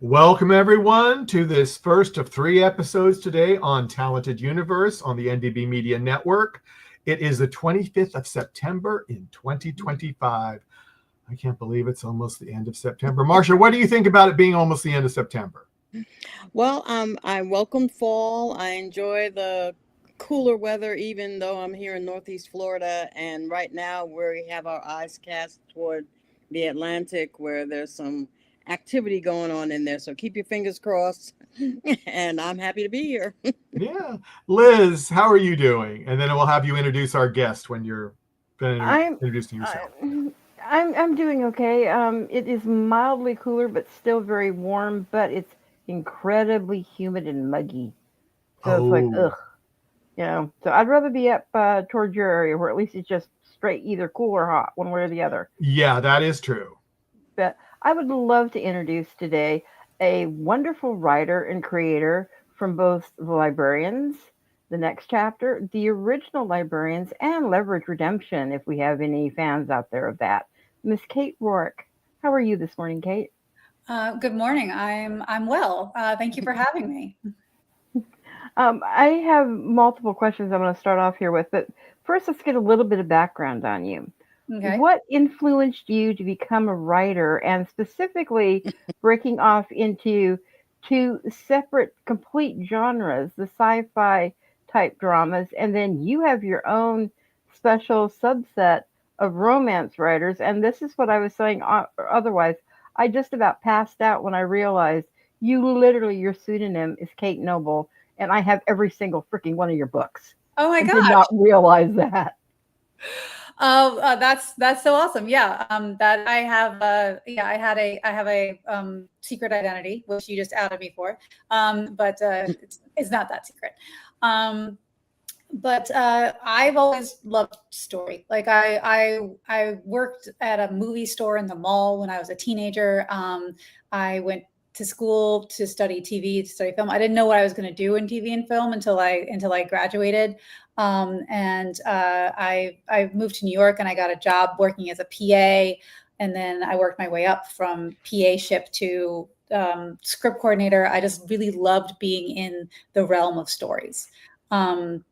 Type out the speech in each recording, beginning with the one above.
Welcome, everyone, to this first of 3 episodes today on Talented Universe on the NDB Media Network. It is the 25th of September in 2025. I can't believe it's almost the end of September. Marcia, what do you think about it being almost the end of September? Well, I welcome fall. I enjoy the cooler weather, even though I'm here in Northeast Florida. And right now we have our eyes cast toward the Atlantic, where there's some activity going on in there. So keep your fingers crossed. And I'm happy to be here. Yeah. Liz, how are you doing? And then we'll have you introduce our guest when you're introducing yourself. I'm doing okay. It is mildly cooler, but still very warm. But it's incredibly humid and muggy, so it's like ugh. So I'd rather be up towards your area, where at least it's just straight either cool or hot, one way or the other. Yeah, that is true. But I would love to introduce today a wonderful writer and creator from both the Librarians, the next chapter, the original Librarians, and Leverage Redemption, if we have any fans out there of that. Miss Kate Rorick. How are you this morning, Kate? Good morning. I'm well. Thank you for having me. I have multiple questions I'm going to start off here with, but first let's get a little bit of background on you. Okay. What influenced you to become a writer, and specifically breaking off into 2 separate complete genres, the sci-fi type dramas, and then you have your own special subset of romance writers? And this is what I was saying, otherwise I just about passed out when I realized your pseudonym is Kate Noble, and I have every single freaking one of your books. Oh my gosh. I did not realize that. Oh, that's so awesome. Yeah. That I have, I have a secret identity, which you just outed me for. But it's not that secret. But I've always loved story. Like I worked at a movie store in the mall when I was a teenager. I went to school to study TV, to study film. I didn't know what I was going to do in TV and film until I graduated. And I moved to New York, and I got a job working as a PA. And then I worked my way up from PA ship to script coordinator. I just really loved being in the realm of stories. And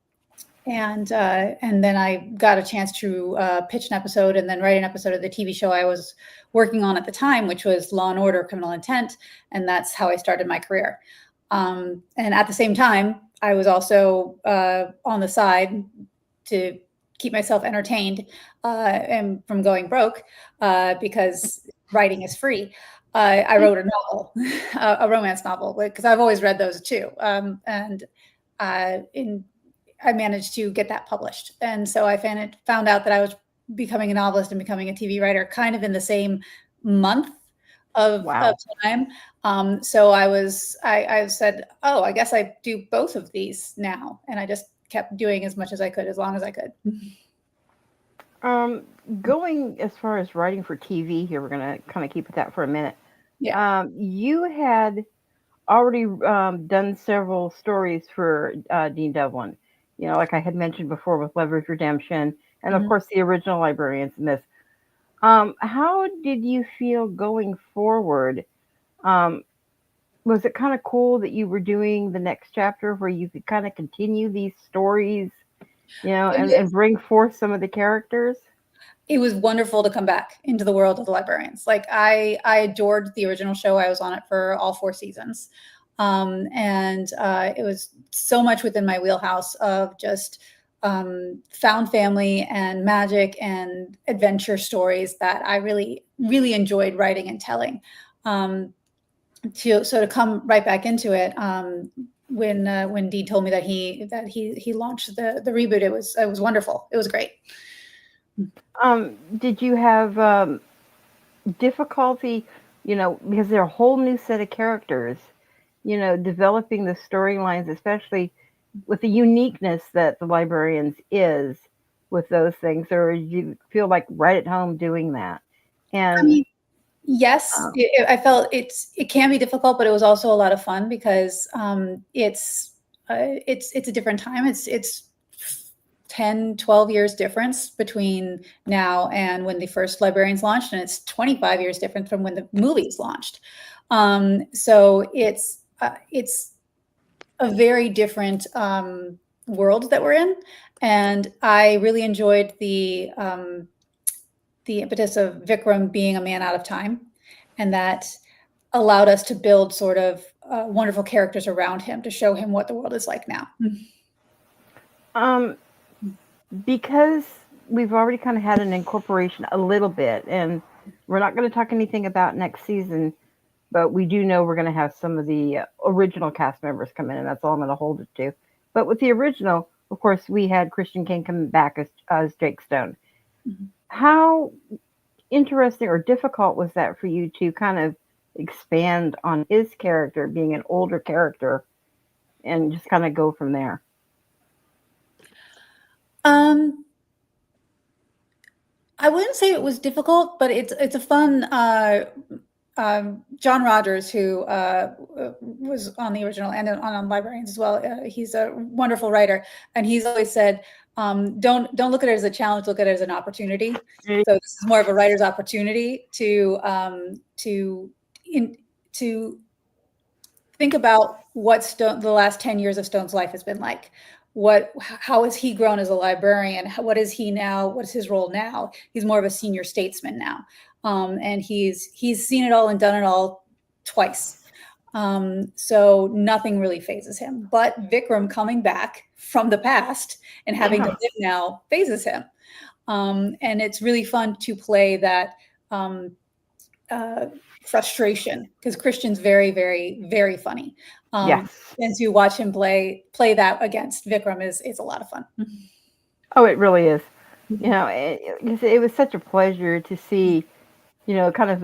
then I got a chance to pitch an episode and then write an episode of the TV show I was working on at the time, which was Law and Order: Criminal Intent. And that's how I started my career. And at the same time, I was also on the side to keep myself entertained and from going broke because writing is free. I wrote a novel, a romance novel, because I've always read those too. I managed to get that published. And so I found out that I was becoming a novelist and becoming a TV writer kind of in the same month of time. So I said, oh, I guess I do both of these now. And I just kept doing as much as I could, as long as I could. Going as far as writing for TV here, we're going to kind of keep at that for a minute. Yeah. You had already done several stories for Dean Devlin. Like I had mentioned before with Leverage Redemption, and of course the original Librarians in this. How did you feel going forward? Was it kind of cool that you were doing the next chapter where you could kind of continue these stories, and bring forth some of the characters? It was wonderful to come back into the world of the Librarians. Like I adored the original show. I was on it for all 4 seasons. And it was so much within my wheelhouse of just found family and magic and adventure stories that I really, really enjoyed writing and telling. To come right back into it, when Dean told me that he launched the reboot, it was wonderful. It was great. Did you have difficulty, because they're a whole new set of characters, developing the storylines, especially with the uniqueness that the Librarians is with those things, or you feel like right at home doing that? And I mean, yes, I felt it can be difficult, but it was also a lot of fun because it's a different time. It's 10, 12 years difference between now and when the first Librarians launched, and it's 25 years different from when the movies launched. So it's a very different world that we're in, and I really enjoyed the impetus of Vikram being a man out of time, and that allowed us to build sort of wonderful characters around him to show him what the world is like now. Because we've already kind of had an incorporation a little bit, and we're not going to talk anything about next season, but we do know we're going to have some of the original cast members come in, and that's all I'm going to hold it to. But with the original, of course, we had Christian King come back as Jake Stone. Mm-hmm. How interesting or difficult was that for you to kind of expand on his character being an older character and just kind of go from there? I wouldn't say it was difficult, but it's a fun. John Rogers, who was on the original and on Librarians as well, he's a wonderful writer, and he's always said, "Don't look at it as a challenge. Look at it as an opportunity." So this is more of a writer's opportunity to think about what the last 10 years of Stone's life has been like. How has he grown as a librarian? What is he now? What's his role now? He's more of a senior statesman now. And he's seen it all and done it all twice. So nothing really phases him. But Vikram coming back from the past and having to live now phases him. And it's really fun to play that frustration, because Christian's very, very, very funny. Yes. And to watch him play that against Vikram is a lot of fun. Oh, it really is. You know, it was such a pleasure to see, you know, kind of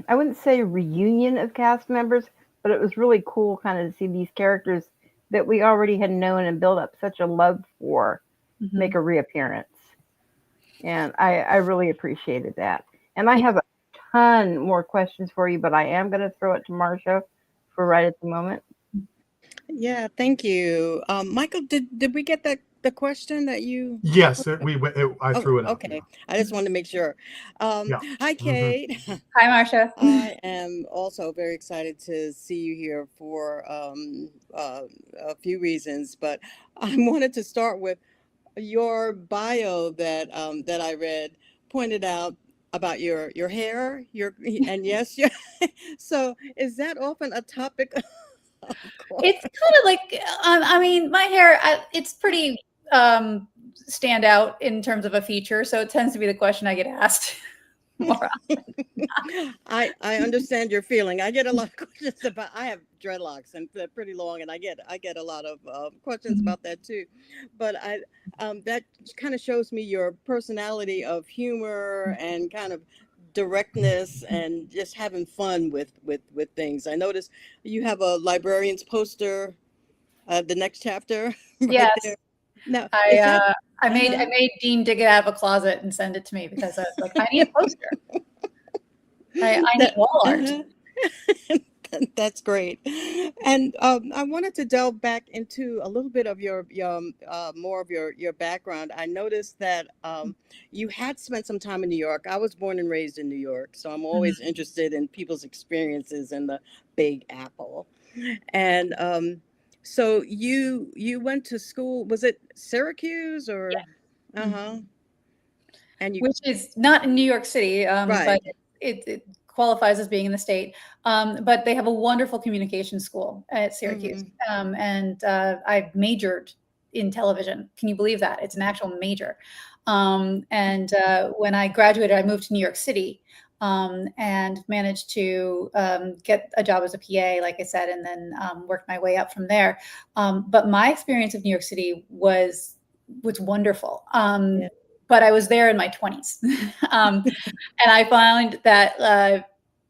I wouldn't say reunion of cast members, but it was really cool kind of to see these characters that we already had known and built up such a love for make a reappearance. And I really appreciated that. And I have a ton more questions for you, but I am going to throw it to Marcia for right at the moment. Yeah, thank you. Michael, did we get the question that you? Yes, I threw it out. Okay, I just wanted to make sure. Yeah. Hi, Kate. Hi, Marcia. I am also very excited to see you here for a few reasons, but I wanted to start with your bio that I read, pointed out about your hair, and yes, so is that often a topic? It's kind of like, I mean, my hair, it's pretty stand out in terms of a feature, so it tends to be the question I get asked more often. I understand your feeling. I get a lot of questions about. I have dreadlocks and they're pretty long, and I get a lot of questions about that too. But that kind of shows me your personality of humor and kind of directness and just having fun with things. I noticed you have a Librarians poster, the next chapter. Right yes. there. Now, I made Dean dig it out of a closet and send it to me because I was like, I need a poster. I need wall art. That's great. And I wanted to delve back into a little bit of your more of your background. I noticed that you had spent some time in New York. I was born and raised in New York, so I'm always interested in people's experiences in the Big Apple. And so you went to school, was it Syracuse or? Yeah. And which is not in New York City, right. but it qualifies as being in the state. But they have a wonderful communication school at Syracuse. And I've majored in television. Can you believe that? It's an actual major. And when I graduated, I moved to New York City and managed to get a job as a PA, like I said, and then worked my way up from there. But my experience of New York City was wonderful. But I was there in my 20s. And I find that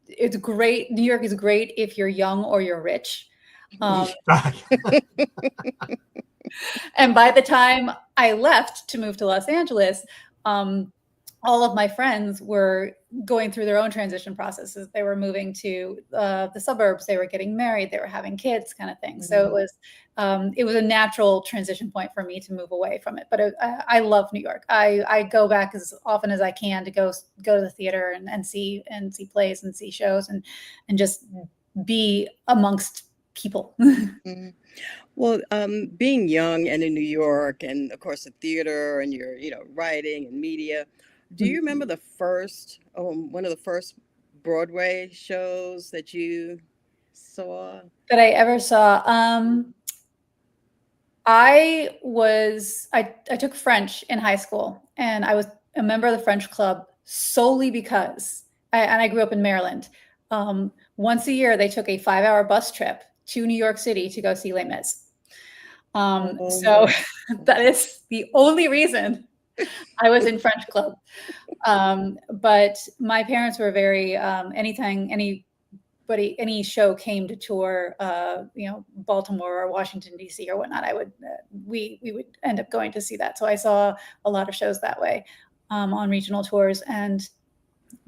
it's great. New York is great if you're young or you're rich. And by the time I left to move to Los Angeles, all of my friends were going through their own transition processes. They were moving to the suburbs. They were getting married. They were having kids, kind of thing. So it was a natural transition point for me to move away from it. But I love New York. I go back as often as I can to go to the theater and see plays and see shows and just be amongst people. Well, being young and in New York, and of course the theater, and your, writing and media. Do you remember the first, one of the first Broadway shows that you saw? That I ever saw? I took French in high school, and I was a member of the French club solely because I grew up in Maryland. Once a year, they took a 5-hour bus trip to New York City to go see Les Mis. So that is the only reason I was in French club. But my parents were very, anytime any show came to tour, Baltimore or Washington, D.C. or whatnot, we would end up going to see that. So I saw a lot of shows that way, on regional tours.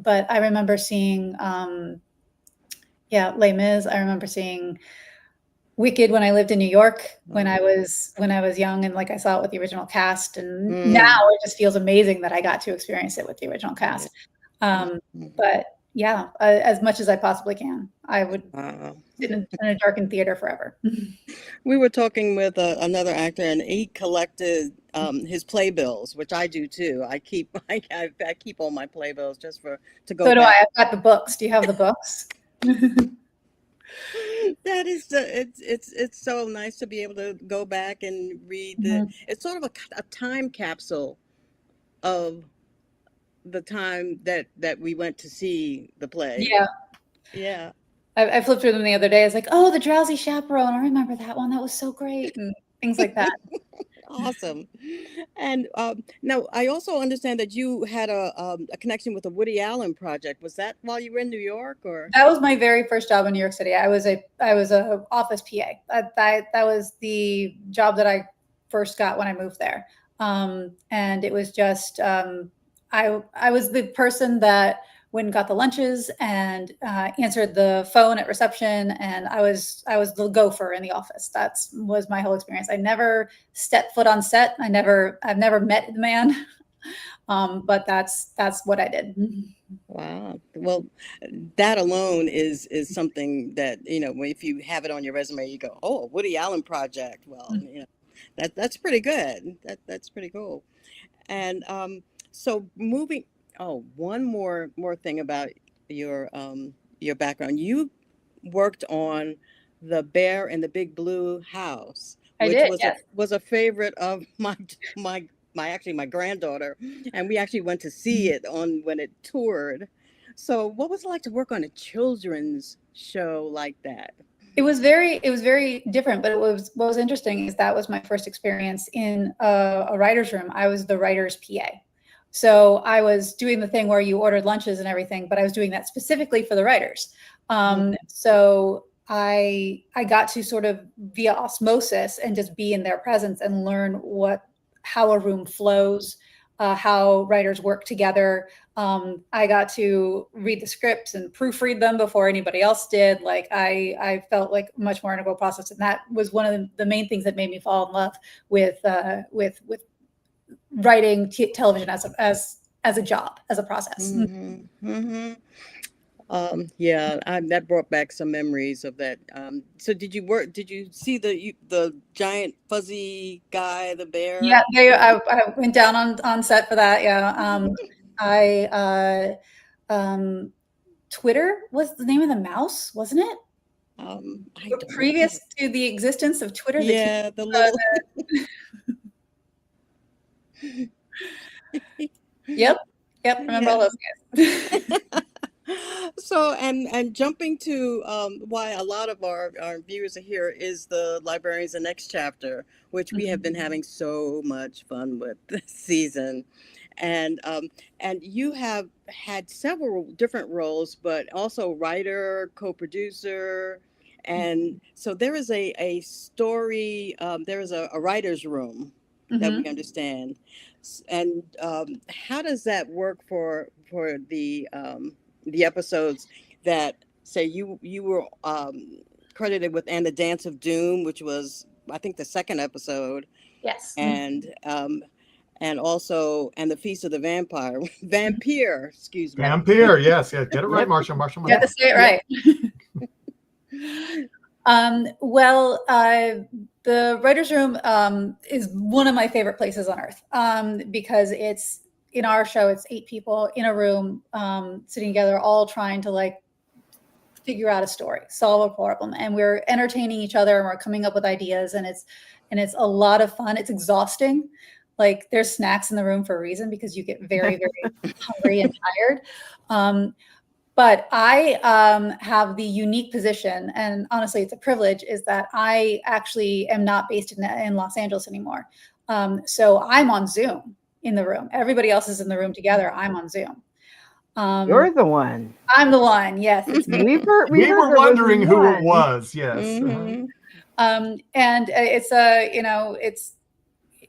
But I remember seeing, Les Mis. I remember seeing Wicked when I lived in New York, when I was young, and like I saw it with the original cast, and now it just feels amazing that I got to experience it with the original cast. But yeah, as much as I possibly can, I would sit in a darkened theater forever. We were talking with another actor, and he collected his playbills, which I do too. I keep all my playbills just to go. So do back. I. I've got the books. Do you have the books? That is it's so nice to be able to go back and read it's sort of a time capsule of the time that we went to see the play. Yeah. I flipped through them the other day. I was like, oh, The Drowsy Chaperone. I remember that one. That was so great, and things like that. Awesome. And now I also understand that you had a connection with the Woody Allen project. Was that while you were in New York, or? That was my very first job in New York City. I was a office PA. That was the job that I first got when I moved there. And it was just I was the person that went and got the lunches and answered the phone at reception, and I was the gopher in the office. That was my whole experience. I never stepped foot on set. I've never met the man, but that's what I did. Wow. Well, that alone is something that, if you have it on your resume, you go, oh, Woody Allen project. Well, that's pretty good. That's pretty cool. And so moving. Oh, one more thing about your background. You worked on The Bear in the Big Blue House, which was a favorite of my granddaughter, and we actually went to see it when it toured. So, what was it like to work on a children's show like that? It was very different, but what was interesting is that was my first experience in a writer's room. I was the writer's PA. So I was doing the thing where you ordered lunches and everything, but I was doing that specifically for the writers. So I got to sort of via osmosis and just be in their presence and learn how a room flows, how writers work together. I got to read the scripts and proofread them before anybody else did. Like I felt like much more integral process, and that was one of the main things that made me fall in love with writing television as a job, as a process. That brought back some memories of that. So did you see the giant fuzzy guy, the bear? Yeah, I went down on set for that. Yeah. Twitter was the name of the mouse, wasn't it? Previous to the existence of Twitter. Yeah, the little. Yep. Remember all those guys. So, and jumping to why a lot of our viewers are here is the Librarians: The Next Chapter, which we have been having so much fun with this season. And you have had several different roles, but also writer, co-producer. And so there is a story, there is a writer's room that we understand. And how does that work for the episodes that say you were credited with "And the Dance of Doom," which was, I think, the second episode, Yes. and also "And the Feast of the Vampire," excuse me. Vampire, yes, yeah, get it right, Marsha. Marsha, You have to say it right. Well, the writer's room is one of my favorite places on earth, because it's, in our show, it's 8 people in a room, sitting together, all trying to like figure out a story, solve a problem, and we're entertaining each other, and we're coming up with ideas, and it's a lot of fun. It's exhausting. Like, there's snacks in the room for a reason, because you get very, very hungry and tired. But I have the unique position, and honestly, it's a privilege, is that I actually am not based in Los Angeles anymore. So I'm on Zoom in the room. Everybody else is in the room together. I'm on Zoom. You're the one. I'm the one. Yes. It's me. We were wondering who it was. Yes. Mm-hmm. And it's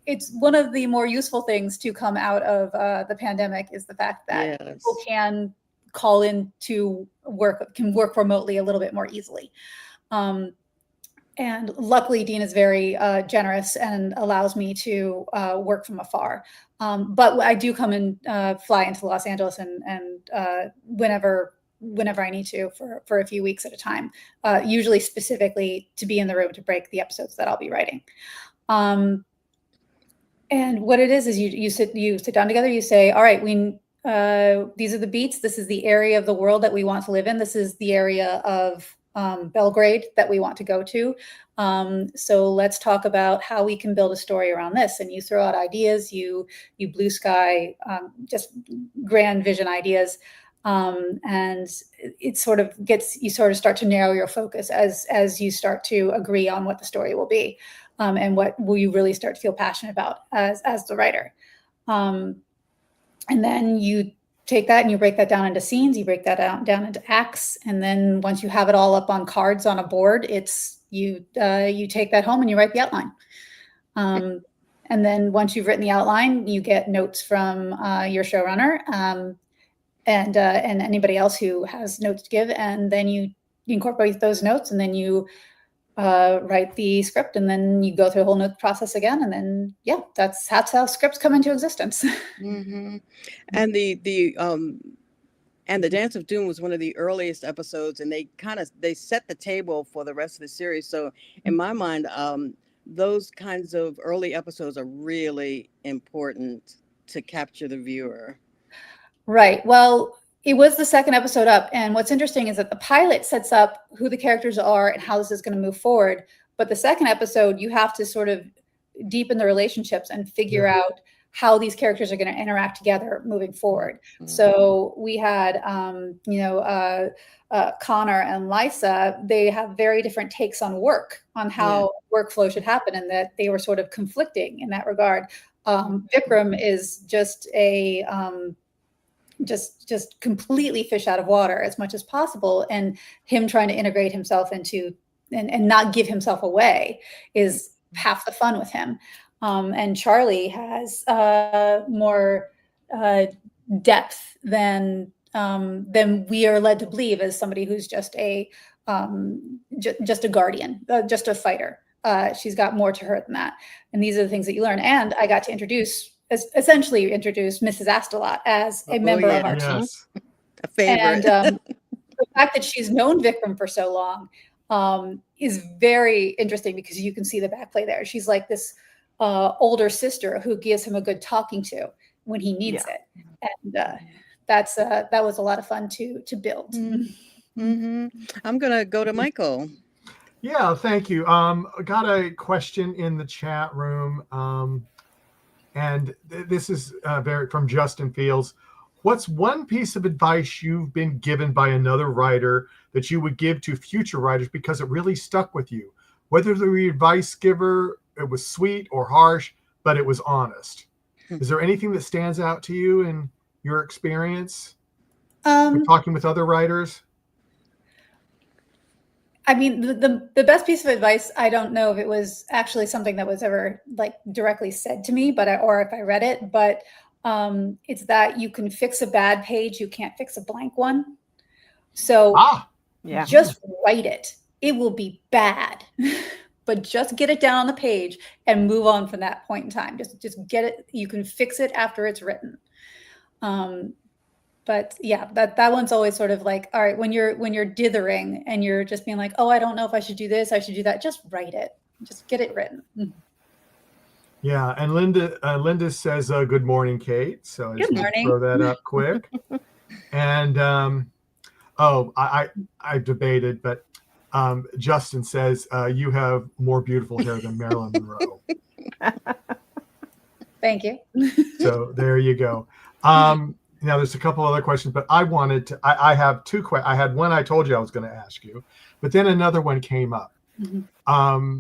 it's one of the more useful things to come out of the pandemic, is the fact that people can call in to can work remotely a little bit more easily. And luckily, Dean is very generous and allows me to work from afar. But I do come and fly into Los Angeles and whenever I need to, for a few weeks at a time, usually specifically to be in the room to break the episodes that I'll be writing. And what it is you sit down together, you say, all right, these are the beats. This is the area of the world that we want to live in. This is the area of Belgrade that we want to go to. So let's talk about how we can build a story around this. And you throw out ideas, you blue sky, just grand vision ideas. And it sort of you sort of start to narrow your focus as you start to agree on what the story will be, and what will you really start to feel passionate about as the writer. And then you take that and you break that down into scenes, you break that down into acts. And then once you have it all up on cards on a board, you take that home and you write the outline. And then once you've written the outline, you get notes from your showrunner and anybody else who has notes to give. And then you incorporate those notes, and then you write the script, and then you go through the whole note process again, and then that's how scripts come into existence. Mm-hmm. And and the Dance of Doom was one of the earliest episodes, and they set the table for the rest of the series. So in my mind, those kinds of early episodes are really important to capture the viewer. Right. Well, it was the second episode up. And what's interesting is that the pilot sets up who the characters are and how this is going to move forward. But the second episode, you have to sort of deepen the relationships and figure out how these characters are going to interact together moving forward. Mm-hmm. So we had, Connor and Lysa. They have very different takes on work, on how workflow should happen, and that they were sort of conflicting in that regard. Vikram is just a... just completely fish out of water as much as possible, and him trying to integrate himself into and not give himself away is half the fun with him. And Charlie has more depth than we are led to believe, as somebody who's just a guardian, just a fighter. She's got more to her than that, and these are the things that you learn. And I got to essentially introduce Mrs. Astalot as a member of our team. A favorite. And the fact that she's known Vikram for so long is very interesting, because you can see the backplay there. She's like this older sister who gives him a good talking to when he needs it. And that was a lot of fun to build. Mm-hmm. I'm going to go to Michael. Yeah, thank you. Got a question in the chat room. And this is from Justin Fields. What's one piece of advice you've been given by another writer that you would give to future writers because it really stuck with you? Whether the advice giver, it was sweet or harsh, but it was honest. Is there anything that stands out to you in your experience with talking with other writers? I mean, the best piece of advice, I don't know if it was actually something that was ever like directly said to me, or if I read it, but it's that you can fix a bad page, you can't fix a blank one. So Yeah. just write it. It will be bad, but just get it down on the page and move on from that point in time. Just get it. You can fix it after it's written. But yeah, that one's always sort of like, all right, when you're dithering and you're just being like, oh, I don't know if I should do this, I should do that. Just write it. Just get it written. Yeah, and Linda says, "Good morning, Kate." So I just Good morning. throw that up quick. And I debated, but Justin says you have more beautiful hair than Marilyn Monroe. Thank you. So there you go. Now there's a couple other questions, but I wanted to. I have two questions. I had one I told you I was going to ask you, but then another one came up. Mm-hmm.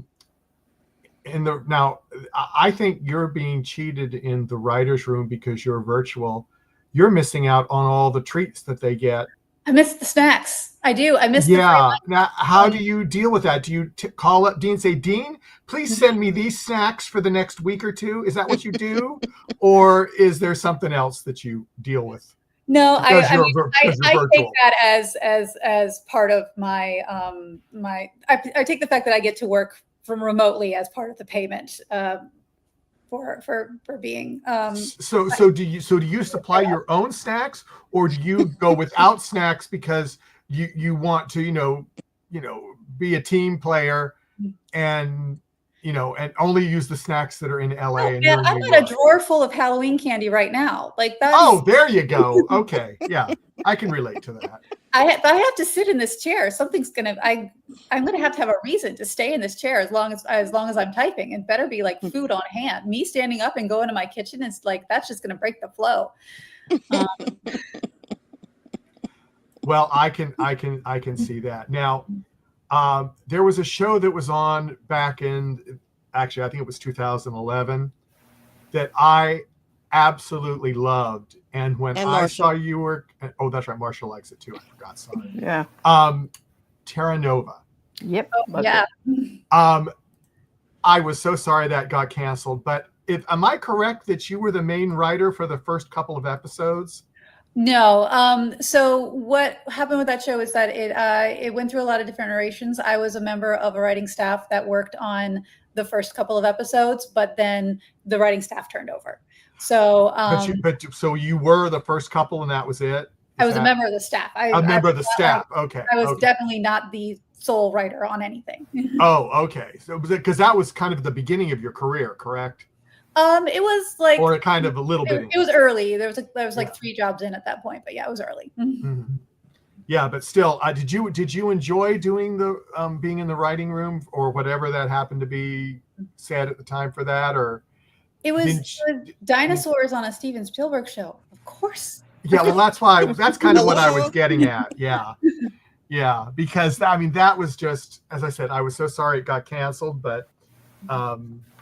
Now I think you're being cheated in the writer's room because you're virtual. You're missing out on all the treats that they get. I miss the snacks. I do. I miss the free lunch. Now, how do you deal with that? Do you call up Dean and say, Dean, please send me these snacks for the next week or two? Is that what you do? Or is there something else that you deal with? No, I take virtual. that as part of my I take the fact that I get to work from remotely as part of the payment for being So do you supply your own snacks, or do you go without snacks because you want to be a team player and and only use the snacks that are in LA? Oh, yeah, I've got a drawer full of Halloween candy right now. Like that. Oh, there you go. Okay, yeah, I can relate to that. I have to sit in this chair. I'm gonna have to have a reason to stay in this chair as long as I'm typing. It better be like food on hand. Me standing up and going to my kitchen is like, that's just gonna break the flow. Well, I can see that. Now, there was a show that was on back in, actually, I think it was 2011, that I absolutely loved. And when I saw you were, oh, that's right, Marshall likes it too. I forgot. Sorry. Yeah. Terra Nova. Yep. Yeah. I was so sorry that got canceled. But am I correct that you were the main writer for the first couple of episodes? No. So what happened with that show is that it went through a lot of different iterations. I was a member of a writing staff that worked on the first couple of episodes, but then the writing staff turned over. So, so you were the first couple, and that was it. I was a member of the staff. A member of the staff. Okay. I was definitely not the sole writer on anything. Oh, okay. So because that was kind of the beginning of your career, correct? It was like, or kind of a little bit. It was early. There was like 3 jobs in at that point, but yeah, it was early. Mm-hmm. Yeah, but still, did you enjoy doing the being in the writing room or whatever that happened to be said at the time for that, or? It was dinosaurs on a Steven Spielberg show, of course. Yeah, well, that's kind of what I was getting at. Yeah, yeah, because I mean that was just, as I said, I was so sorry it got canceled, but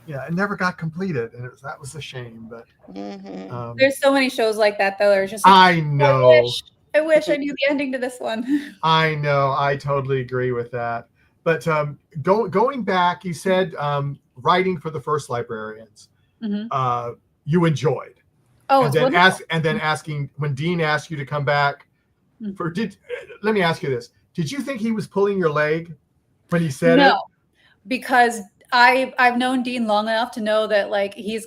yeah, it never got completed, and that was a shame. But there's so many shows like that, though. There's just like, I know. I wish I knew the ending to this one. I know. I totally agree with that. But going back, you said writing for the first Librarians. Mm-hmm. You enjoyed. Oh, and then asking when Dean asked you to come back let me ask you this. Did you think he was pulling your leg when he said it? No, because I've known Dean long enough to know that like if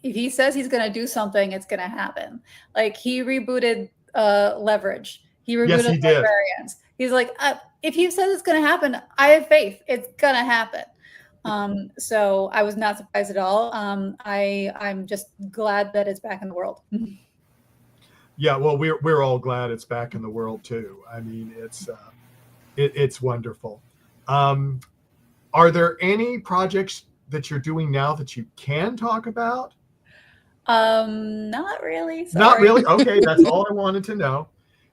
he says he's going to do something, it's going to happen. Like he rebooted Leverage. He rebooted Librarians. He's like, if he says it's going to happen, I have faith. It's going to happen. So I was not surprised at all. I'm just glad that it's back in the world. Yeah, well, we're all glad it's back in the world too. I mean, it's wonderful. Are there any projects that you're doing now that you can talk about? Not really. Sorry. Not really. Okay, that's all I wanted to know.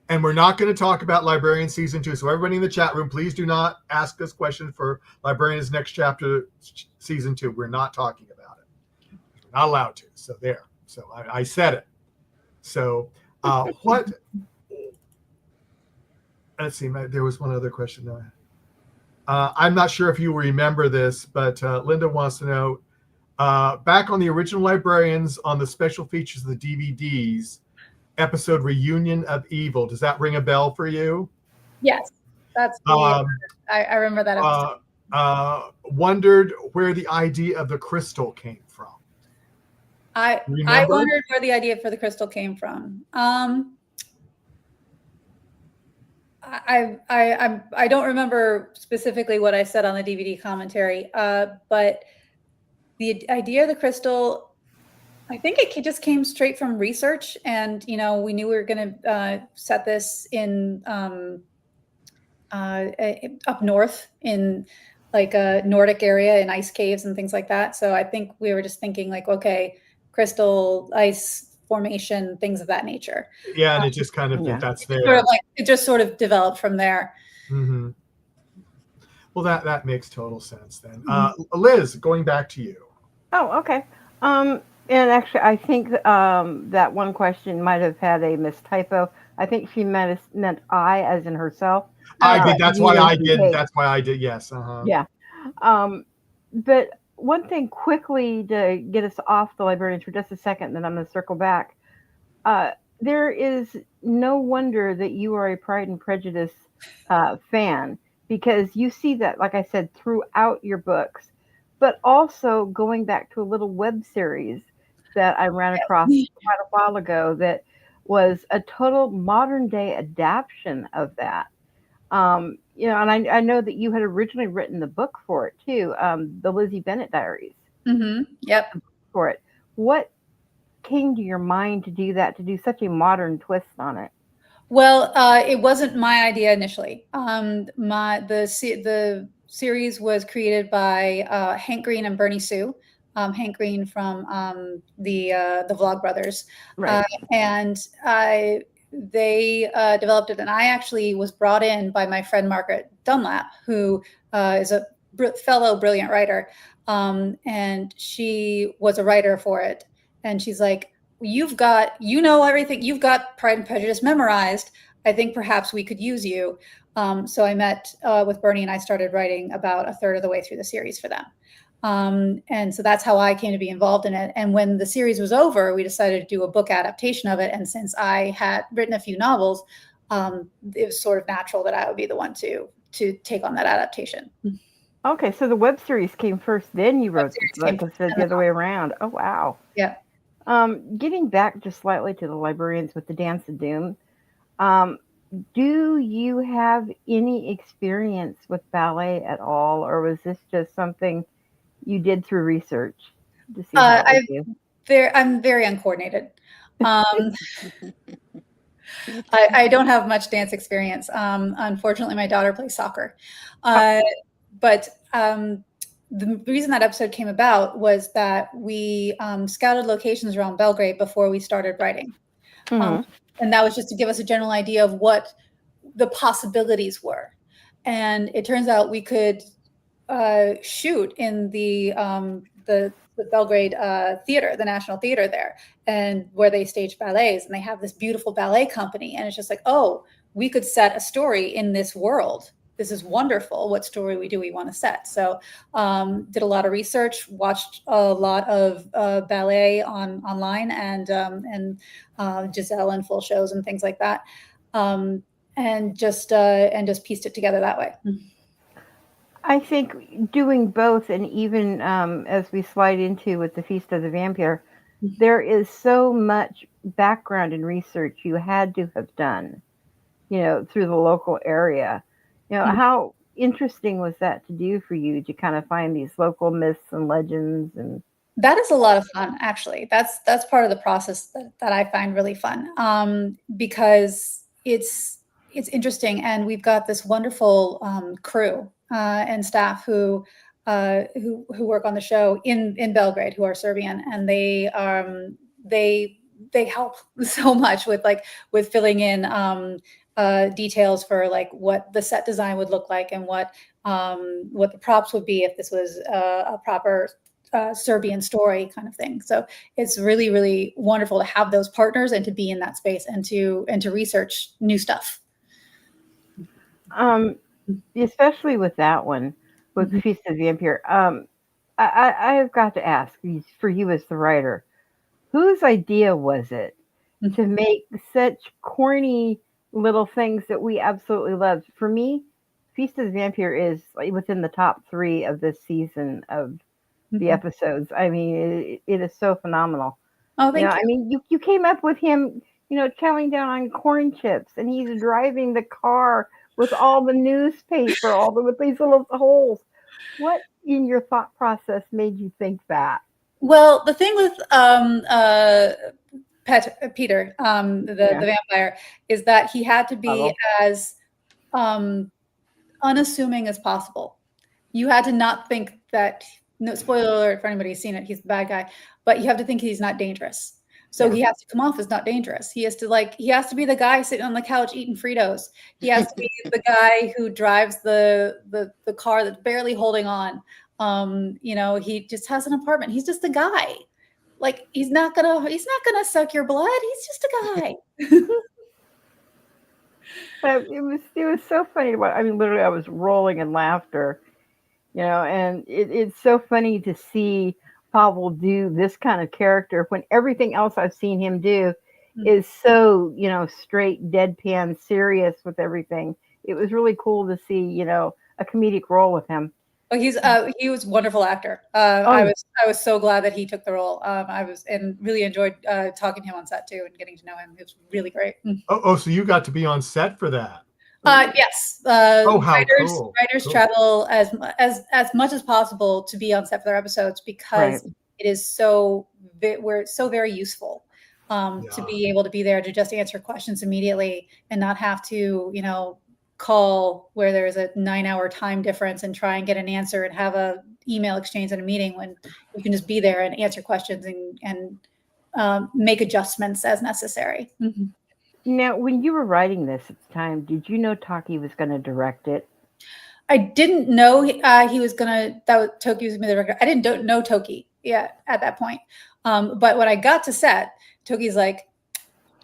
And we're not going to talk about Librarians season 2. So everybody in the chat room, please do not ask us questions for Librarians next chapter season 2. We're not talking about it. We're not allowed to. So there. So I said it. So what? Let's see. There was one other question. I'm not sure if you remember this, but Linda wants to know, back on the original Librarians, on the special features of the DVDs, episode Reunion of Evil, does that ring a bell for you? Yes, that's the, I remember that episode. Wondered where the idea of the crystal came from. I Remember? wondered where the idea for the crystal came from. I don't remember specifically what I said on the DVD commentary, but the idea of the crystal, I think it just came straight from research, and we knew we were going to set this in up north in like a Nordic area in ice caves and things like that. So I think we were just thinking like, okay, crystal, ice formation, things of that nature. Yeah, and it just kind of that's there. Sort of like, it just sort of developed from there. Mm-hmm. Well, that makes total sense then. Liz, going back to you. Oh, okay. And actually, I think that one question might have had a mistypo. I think she meant I, as in herself. I did. That's why I did. That's why I did. Yes. Yeah. But one thing quickly to get us off the Librarians for just a second, then I'm going to circle back. There is no wonder that you are a Pride and Prejudice fan, because you see that, like I said, throughout your books, but also going back to a little web series that I ran across quite a while ago that was a total modern day adaptation of that. And I know that you had originally written the book for it too, the Lizzie Bennet Diaries. Mm-hmm. Yep. For it. What came to your mind to do that, to do such a modern twist on it? Well, it wasn't my idea initially. The series was created by Hank Green and Bernie Sue. Hank Green from the Vlogbrothers, right. And they developed it, and I actually was brought in by my friend Margaret Dunlap, who is a fellow brilliant writer, and she was a writer for it. And she's like, you've got, everything, you've got Pride and Prejudice memorized. I think perhaps we could use you. So I met with Bernie, and I started writing about a third of the way through the series for them. And so that's how I came to be involved in it. And when the series was over, we decided to do a book adaptation of it. And since I had written a few novels, it was sort of natural that I would be the one to take on that adaptation. Okay, so the web series came first, then you wrote the book instead of the other way around. Oh, wow. Yeah. Getting back just slightly to the Librarians with the Dance of Doom, do you have any experience with ballet at all, or was this just something you did through research to see how it would do? I'm very uncoordinated. I don't have much dance experience. Unfortunately, my daughter plays soccer. But the reason that episode came about was that we scouted locations around Belgrade before we started writing. Mm-hmm. And that was just to give us a general idea of what the possibilities were. And it turns out we could shoot in the Belgrade theater, the National Theater there, and where they stage ballets, and they have this beautiful ballet company. And it's just like, oh, we could set a story in this world. This is wonderful. What story do we want to set? So did a lot of research, watched a lot of ballet online, and Giselle and full shows and things like that, and just pieced it together that way. I think doing both, and even as we slide into with the Feast of the Vampire, there is so much background and research you had to have done, through the local area. How interesting was that to do for you, to kind of find these local myths and legends? And that is a lot of fun, actually. That's part of the process that I find really fun, because it's interesting, and we've got this wonderful crew and staff who work on the show in Belgrade, who are Serbian, and they help so much with filling in details for like what the set design would look like, and what the props would be if this was a proper Serbian story kind of thing. So it's really, really wonderful to have those partners and to be in that space and to research new stuff. especially with that one, with Mhm. Feast of the Vampire. I have got to ask for you as the writer, whose idea was it to make such corny little things that we absolutely loved? For me, Feast of the Vampire is like within the top 3 of this season of the Mhm. episodes. I mean, it is so phenomenal. Oh, You know, thank I you. mean, you came up with him, chowing down on corn chips, and he's driving the car with all the newspaper, all the with these little holes. What in your thought process made you think that? Well, the thing with Peter, Yeah, the vampire, is that he had to be subtle. as um, unassuming as possible. You had to not think that, no spoiler alert for anybody who's seen it, he's the bad guy, but you have to think he's not dangerous. So Yeah. he has to come off as not dangerous. He has to be the guy sitting on the couch eating Fritos. He has to be the guy who drives the car that's barely holding on. He just has an apartment. He's just a guy. Like he's not gonna suck your blood. He's just a guy. But it was so funny. I mean, literally, I was rolling in laughter. And it's so funny to see Pavel do this kind of character when everything else I've seen him do is so, straight, deadpan, serious with everything. It was really cool to see, a comedic role with him. Oh, he was a wonderful actor. Oh, I was so glad that he took the role. I was and really enjoyed talking to him on set too and getting to know him. It was really great. Oh, so you got to be on set for that? Yes, Oh, how writers cool! writers Cool. travel as much as possible to be on set for their episodes right. because it is we're so very useful to Yeah. be able to be there to just answer questions immediately and not have to call where there's a 9-hour time difference and try and get an answer and have a email exchange in a meeting when you can just be there and answer questions and make adjustments as necessary. Now, when you were writing this at the time, did you know Taki was going to direct it? I didn't know he was gonna Toki was gonna be the director. I didn't know Toki at that point. But when I got to set, Toki's like,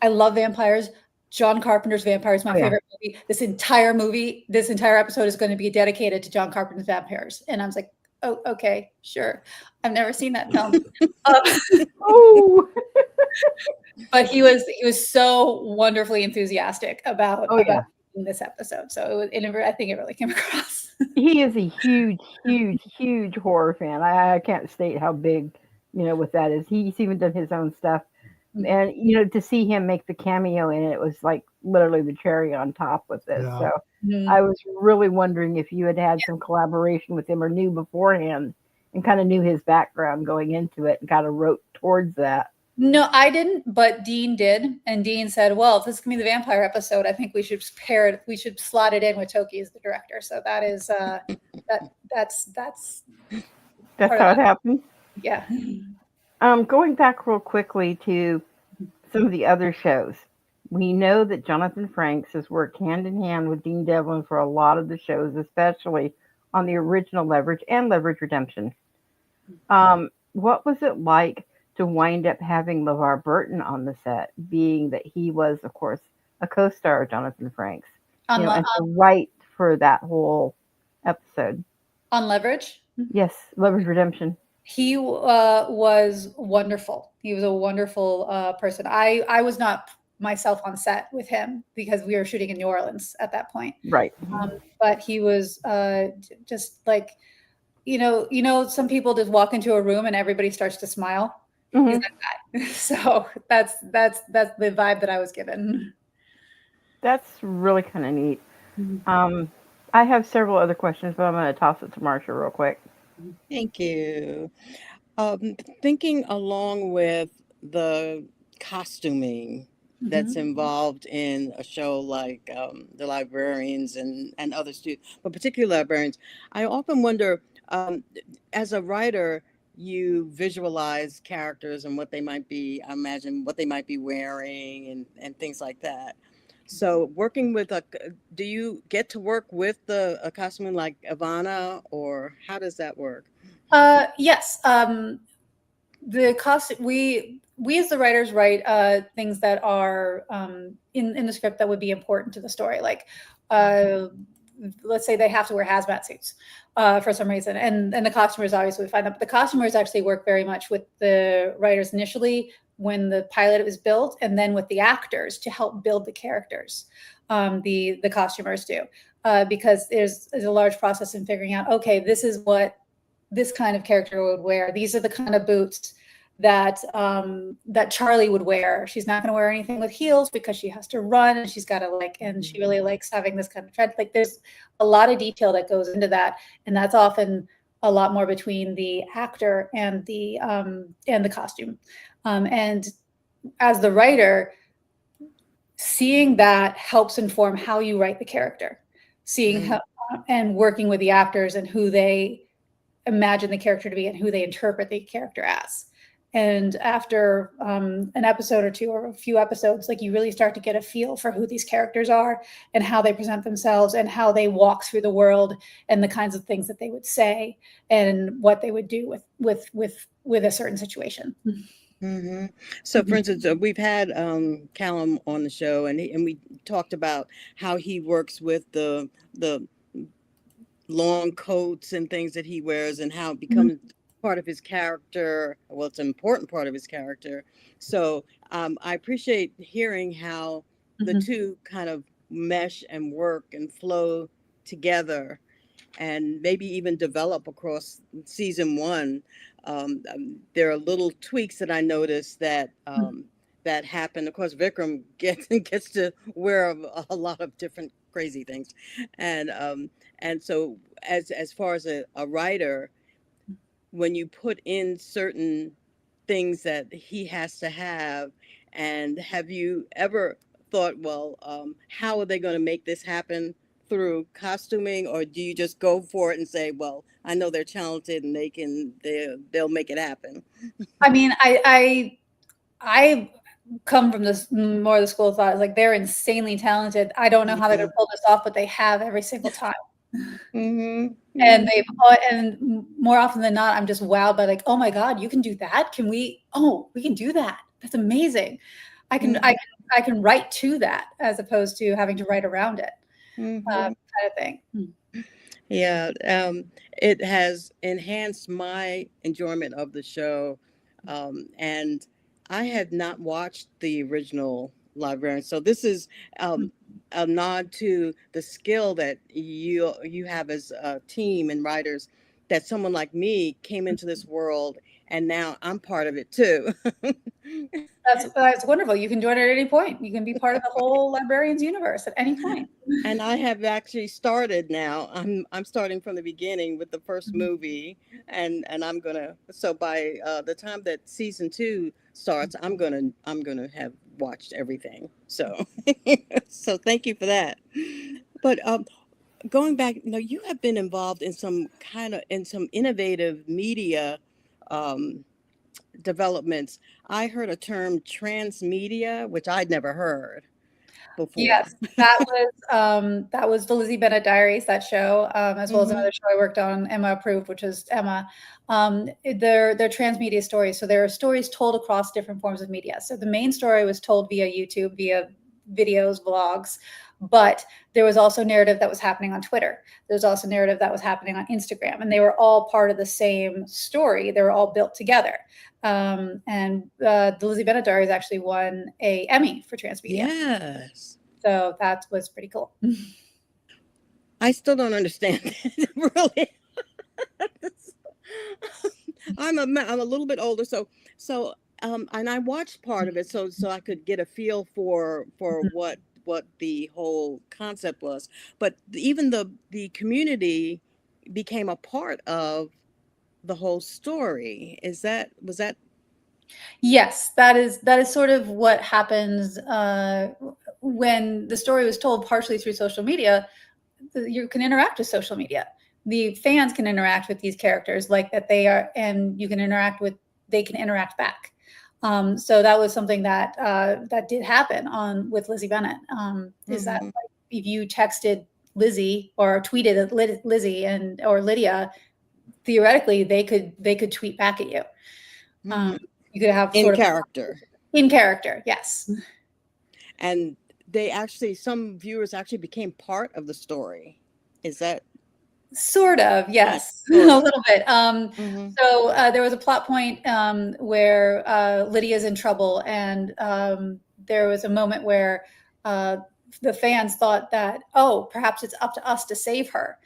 I love vampires. John Carpenter's Vampire is my Oh, yeah. favorite movie. This entire episode is going to be dedicated to John Carpenter's Vampires. And I was like, oh, okay, sure. I've never seen that film. Oh, But he was so wonderfully enthusiastic about oh, yeah. this episode. So I think it really came across. He is a huge, huge, huge horror fan. I can't state how big, what that is. He's even done his own stuff. And, to see him make the cameo in it was like literally the cherry on top with this. Yeah. So Mhm. I was really wondering if you had some collaboration with him or knew beforehand and kind of knew his background going into it and kind of wrote towards that. No, I didn't, but Dean did. And Dean said, well, if this is going to be the vampire episode, I think we should we should slot it in with Toki as the director. So that is, that's That's part how of it happened. yeah. Going back real quickly to some of the other shows, we know that Jonathan Frakes has worked hand in hand with Dean Devlin for a lot of the shows, especially on the original Leverage and Leverage Redemption. What was it like to wind up having LeVar Burton on the set, being that he was, of course, a co-star of Jonathan Frakes, On and to write for that whole episode? on Leverage, Yes, Leverage Redemption. he was wonderful. He was a wonderful person. I was not myself on set with him because we were shooting in New Orleans at that point. Right. But he was just like, some people just walk into a room and everybody starts to smile. Mhm. He's that guy. So that's the vibe that I was given. That's really kind of neat. I have several other questions, but I'm going to toss it to Marcia real quick. Thank you. Thinking along with the costuming that's involved in a show like the Librarians and others too, but particularly Librarians, I often wonder, as a writer, you visualize characters and what they might be, I imagine what they might be wearing and things like that. So working with do you get to work with a costume like Ivana, or how does that work? Yes. The cost we as the writers write things that are in the script that would be important to the story. Like let's say they have to wear hazmat suits for some reason, and the costumers obviously find that. But the costumers actually work very much with the writers initially when the pilot was built, and then with the actors to help build the characters. The costumers do, because there's a large process in figuring out, okay, this is what this kind of character would wear. These are the kind of boots that that Charlie would wear. She's not going to wear anything with heels because she has to run, and she's got to and she really likes having this kind of trend. Like, there's a lot of detail that goes into that, and that's often a lot more between the actor and the costume. And as the writer, seeing that helps inform how you write the character, seeing how and working with the actors and who they imagine the character to be and who they interpret the character as. And after an episode or two or a few episodes, like, you really start to get a feel for who these characters are and how they present themselves and how they walk through the world and the kinds of things that they would say and what they would do with a certain situation. Mm-hmm. So, for instance, we've had Callum on the show, and we talked about how he works with the long coats and things that he wears, and how it becomes part of his character. Well, it's an important part of his character. So I appreciate hearing how the two kind of mesh and work and flow together, and maybe even develop across season one. There are little tweaks that I noticed that that happen. Of course, Vikram gets to wear a lot of different crazy things, and so as far as a writer, when you put in certain things that he has to have, and have you ever thought, well, how are they going to make this happen through costuming, or do you just go for it and say, well, I know they're talented and they'll make it happen? I mean, I come from this more of the school of thought, like, they're insanely talented. I don't know how they're going to pull this off, but they have every single time. And and more often than not, I'm just wowed by, like, oh my God, you can do that. We can do that. That's amazing. I can write to that as opposed to having to write around it. Kind of thing. Yeah, it has enhanced my enjoyment of the show, and I had not watched the original Librarians, so this is a nod to the skill that you have as a team and writers, that someone like me came into this world and now I'm part of it too. That's wonderful. You can join at any point. You can be part of the whole Librarians universe at any point. And I have actually started now. I'm starting from the beginning with the first movie, and I'm gonna. So by the time that season 2 starts, I'm gonna have watched everything. So so thank you for that. But going back, you have been involved in some innovative media developments. I heard a term, transmedia, which I'd never heard before. Yes, that was the Lizzie Bennet Diaries, that show, as well as another show I worked on, Emma Approved, which is Emma. They're transmedia stories. So there are stories told across different forms of media. So the main story was told via YouTube, via videos, vlogs, but there was also narrative that was happening on Twitter. There's also narrative that was happening on Instagram, and they were all part of the same story. They were all built together. And the Lizzie Bennet Diaries actually won an Emmy for transmedia. Yes. So that was pretty cool. I still don't understand it, really. I'm a little bit older, so and I watched part of it so I could get a feel for what the whole concept was. But even the community became a part of the whole story. Was that? Yes, that is sort of what happens when the story was told partially through social media. You can interact with social media. The fans can interact with these characters like that they are, and you can they can interact back. So that was something that did happen with Lizzie Bennet. Is that, like, if you texted Lizzie or tweeted at Lizzie or Lydia, theoretically they could tweet back at you. You could have in character. In character, yes. And some viewers actually became part of the story. Is that Sort of, yes, sort a of? little bit. Hmm. So there was a plot point where Lydia's in trouble, and there was a moment where the fans thought that, oh, perhaps it's up to us to save her,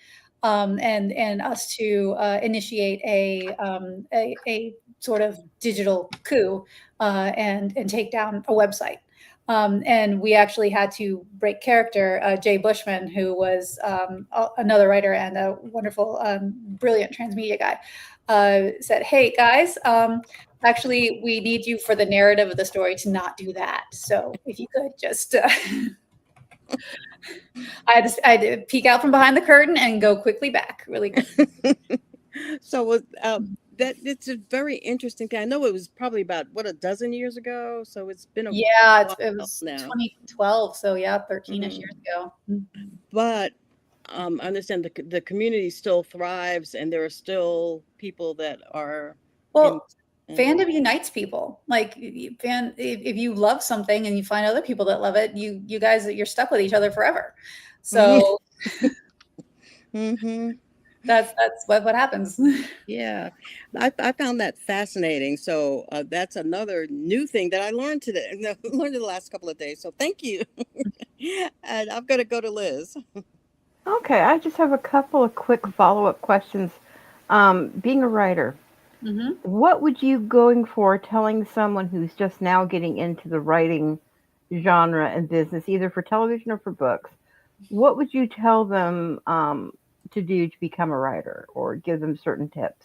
and us to initiate a sort of digital coup and take down a website. And we actually had to break character. Jay Bushman, who was another writer and a wonderful, brilliant transmedia guy, said, "Hey guys, actually, we need you for the narrative of the story to not do that. So if you could just." I had to peek out from behind the curtain and go quickly back, really quick. So was that it's a very interesting thing. I know it was probably about a dozen years ago. So it's been a Yeah, while it was now. 2012, so yeah, 13-ish Mhm. years ago. But I understand the community still thrives, and there are still people that are Well, in. fandom unites people. Like if you love something and you find other people that love it, you guys, you're stuck with each other forever. So Mm-hmm. that's what happens. Yeah, I found that fascinating. So that's another new thing that I learned today. No, learned in the last couple of days. So thank you. And I'm gonna go to Liz. Okay, I just have a couple of quick follow-up questions. Being a writer, Hmm. what would you going for telling someone who's just now getting into the writing genre and business, either for television or for books? What would you tell them to do to become a writer, or give them certain tips?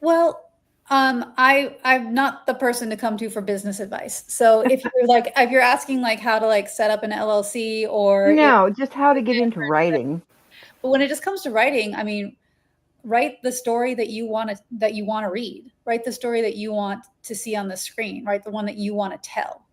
Well, I'm not the person to come to for business advice. So if you're asking like how to like set up an LLC or if, No, just how to get into writing. but when it just comes to writing, I mean, write the story that you want to read. Write the story that you want to see on the screen. Write the one that you want to tell.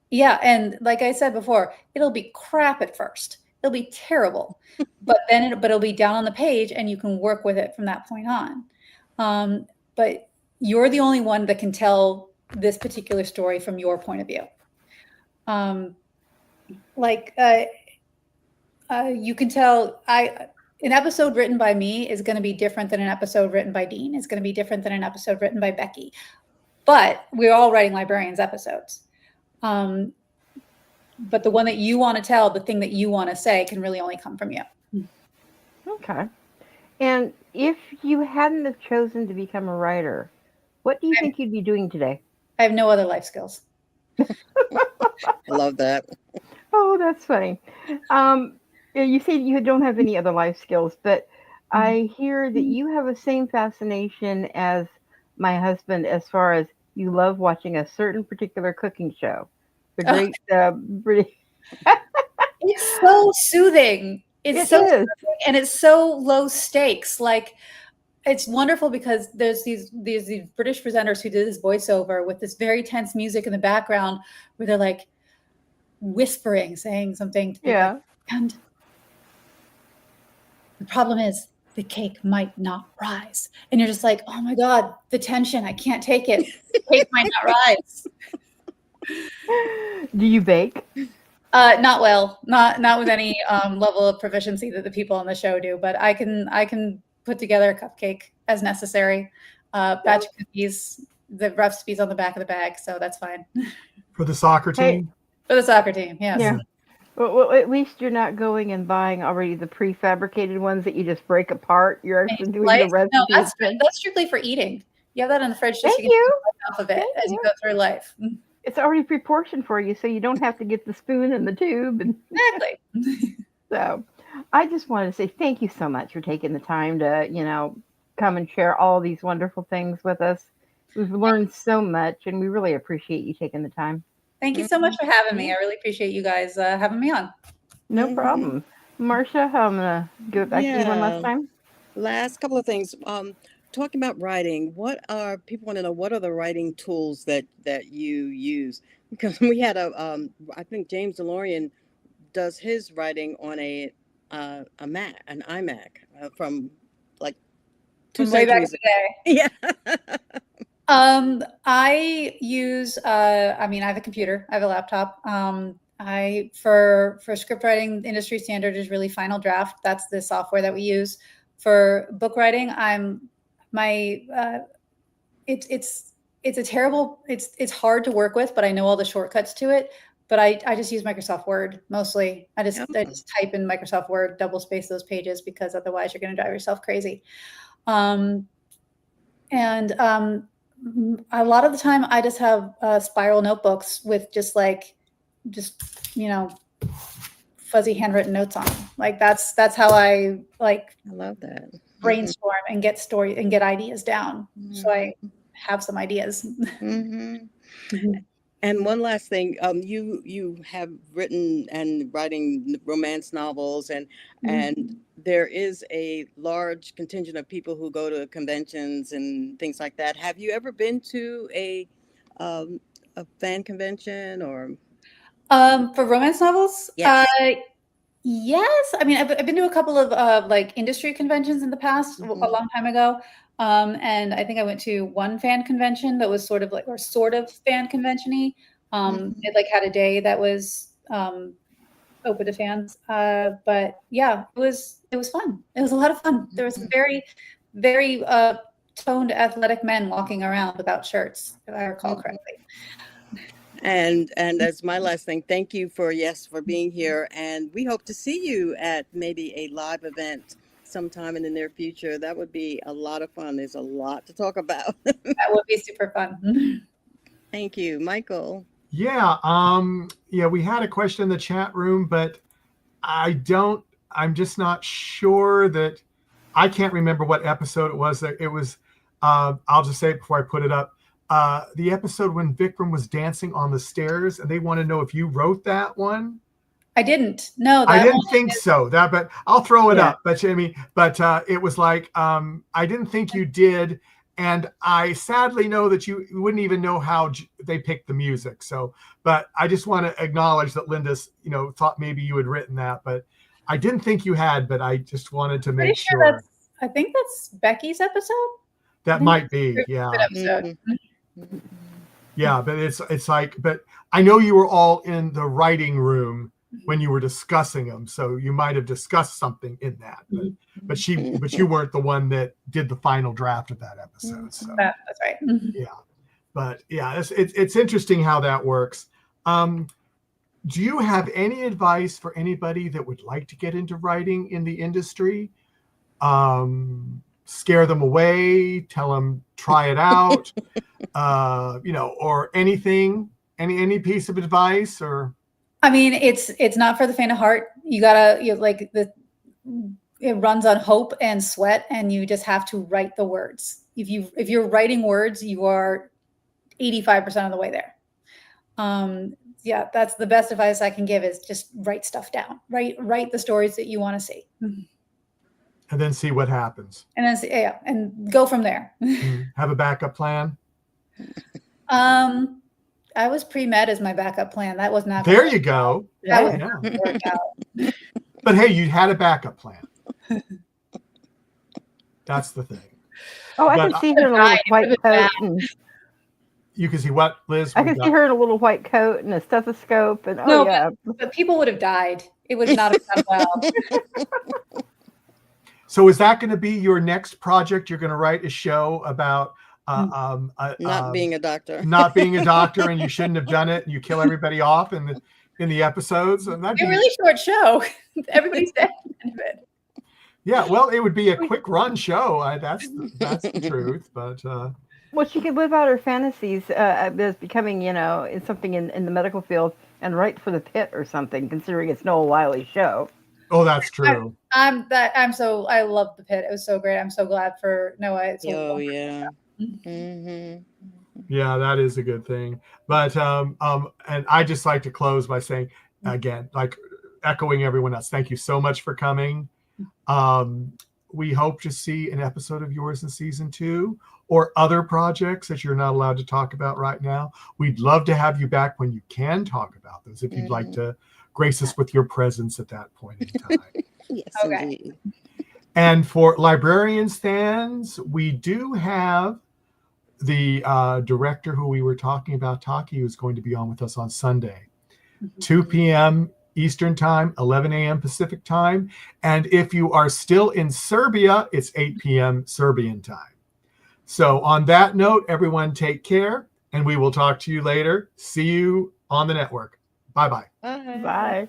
Yeah, and like I said before, it'll be crap at first. It'll be terrible, but it'll be down on the page, and you can work with it from that point on. But you're the only one that can tell this particular story from your point of view. Um, like you can tell an episode written by me is going to be different than an episode written by Dean. It's going to be different than an episode written by Becky. But we're all writing Librarians episodes. But the one that you want to tell, the thing that you want to say, can really only come from you. Okay. And if you hadn't have chosen to become a writer, what do you think you'd be doing today? I have no other life skills. I love that. Oh, that's funny. You say you don't have any other life skills, but I hear that you have the same fascination as my husband as far as you love watching a certain particular cooking show. The great British. It's so soothing. It is. Soothing, and it's so low stakes. Like it's wonderful because there's these British presenters who did this voiceover with this very tense music in the background where they're like whispering, saying something to people. Yeah. And the problem is the cake might not rise. And you're just like, oh my God, the tension, I can't take it. The cake might not rise. Do you bake? Not well, not with any level of proficiency that the people on the show do, but I can put together a cupcake as necessary. Batch of cookies, the recipe's on the back of the bag, so that's fine. For the soccer team? For the soccer team, yes. Yeah. Well, at least you're not going and buying already the prefabricated ones that you just break apart. You're actually doing the recipe. No, that's strictly for eating. You have that in the fridge just so you can eat off of it as you go through life. It's already pre-portioned for you, so you don't have to get the spoon and the tube. Exactly. So I just wanted to say thank you so much for taking the time to, come and share all these wonderful things with us. We've learned so much, and we really appreciate you taking the time. Thank you so much for having me. I really appreciate you guys having me on. No problem. Marcia, I'm going to give it back to you one last time. Last couple of things. Talking about writing, people want to know what are the writing tools that you use? Because we had I think James DeLorean does his writing on an iMac from like two way back in centuries the day. Yeah. I use, I have a computer, I have a laptop. For script writing, the industry standard is really Final Draft. That's the software that we use. For book writing, it's hard to work with, but I know all the shortcuts to it. But I just use Microsoft Word mostly. I just type in Microsoft Word, double space those pages, because otherwise you're going to drive yourself crazy. A lot of the time I just have spiral notebooks with just fuzzy handwritten notes on them. Like that's how I love that. brainstorm and get story and get ideas down. So I have some ideas. And one last thing, you have written and writing romance novels, and there is a large contingent of people who go to conventions and things like that. Have you ever been to a fan convention or? For romance novels? Yes. Yes. I mean, I've been to a couple of industry conventions in the past, a long time ago. And I think I went to one fan convention that was sort of fan convention-y. It had a day that was open to fans. But yeah, it was fun. It was a lot of fun. There was some very, very toned athletic men walking around without shirts, if I recall correctly. And as my last thing, thank you for being here. And we hope to see you at maybe a live event sometime in the near future. That would be a lot of fun. There's a lot to talk about. That would be super fun. Thank you, Michael. Yeah. We had a question in the chat room, but I'm just not sure that I can't remember what episode it was. It was, I'll just say it before I put it up. The episode when Vikram was dancing on the stairs, and they want to know if you wrote that one. I didn't. No, I didn't think so. But I'll throw it up. But it was like I didn't think you did, and I sadly know that you wouldn't even know how they picked the music. So, but I just want to acknowledge that Linda's, thought maybe you had written that, but I didn't think you had. But I just wanted to make sure. I think that's Becky's episode. That might be, yeah. Yeah, but it's like, but I know you were all in the writing room when you were discussing them, so you might have discussed something in that. But you weren't the one that did the final draft of that episode. So that's right. Yeah, but yeah, it's interesting how that works. Do you have any advice for anybody that would like to get into writing in the industry? Scare them away, tell them try it out, or anything, any piece of advice? Or I mean, it's not for the faint of heart. You gotta it runs on hope and sweat, and you just have to write the words. If you're writing words, you are 85% of the way there. Yeah, that's the best advice I can give, is just write stuff down. Write the stories that you want to see. And then see what happens. And then and go from there. Have a backup plan. I was pre-med as my backup plan. That was not. There you go. That was not gonna work out. But hey, you had a backup plan. That's the thing. Oh, I can see her in a little white coat. You can see what, Liz? I can see her in a little white coat and a stethoscope. And but people would have died. It would not have done well. So is that going to be your next project? You're going to write a show about not being a doctor. Not being a doctor, and you shouldn't have done it, and you kill everybody off in the episodes. And that'd be a really short show. Everybody's dead. Yeah, well, it would be a quick run show. That's the truth. But well, she could live out her fantasies as becoming, in something in the medical field, and write for the Pit or something, considering it's Noah Wiley's show. Oh, that's true. I love the Pit. It was so great. I'm so glad for Noah. Yeah. Yeah, that is a good thing. But and I just like to close by saying again, like echoing everyone else, thank you so much for coming. We hope to see an episode of yours in season 2 or other projects that you're not allowed to talk about right now. We'd love to have you back when you can talk about those, if you'd like to grace us with your presence at that point in time. Yes, okay. Indeed. And for Librarians fans, we do have the director who we were talking about, Taki, who's going to be on with us on Sunday. 2 p.m. Eastern Time, 11 a.m. Pacific Time. And if you are still in Serbia, it's 8 p.m. Serbian Time. So on that note, everyone take care, and we will talk to you later. See you on the network. Bye-bye. Bye. Bye.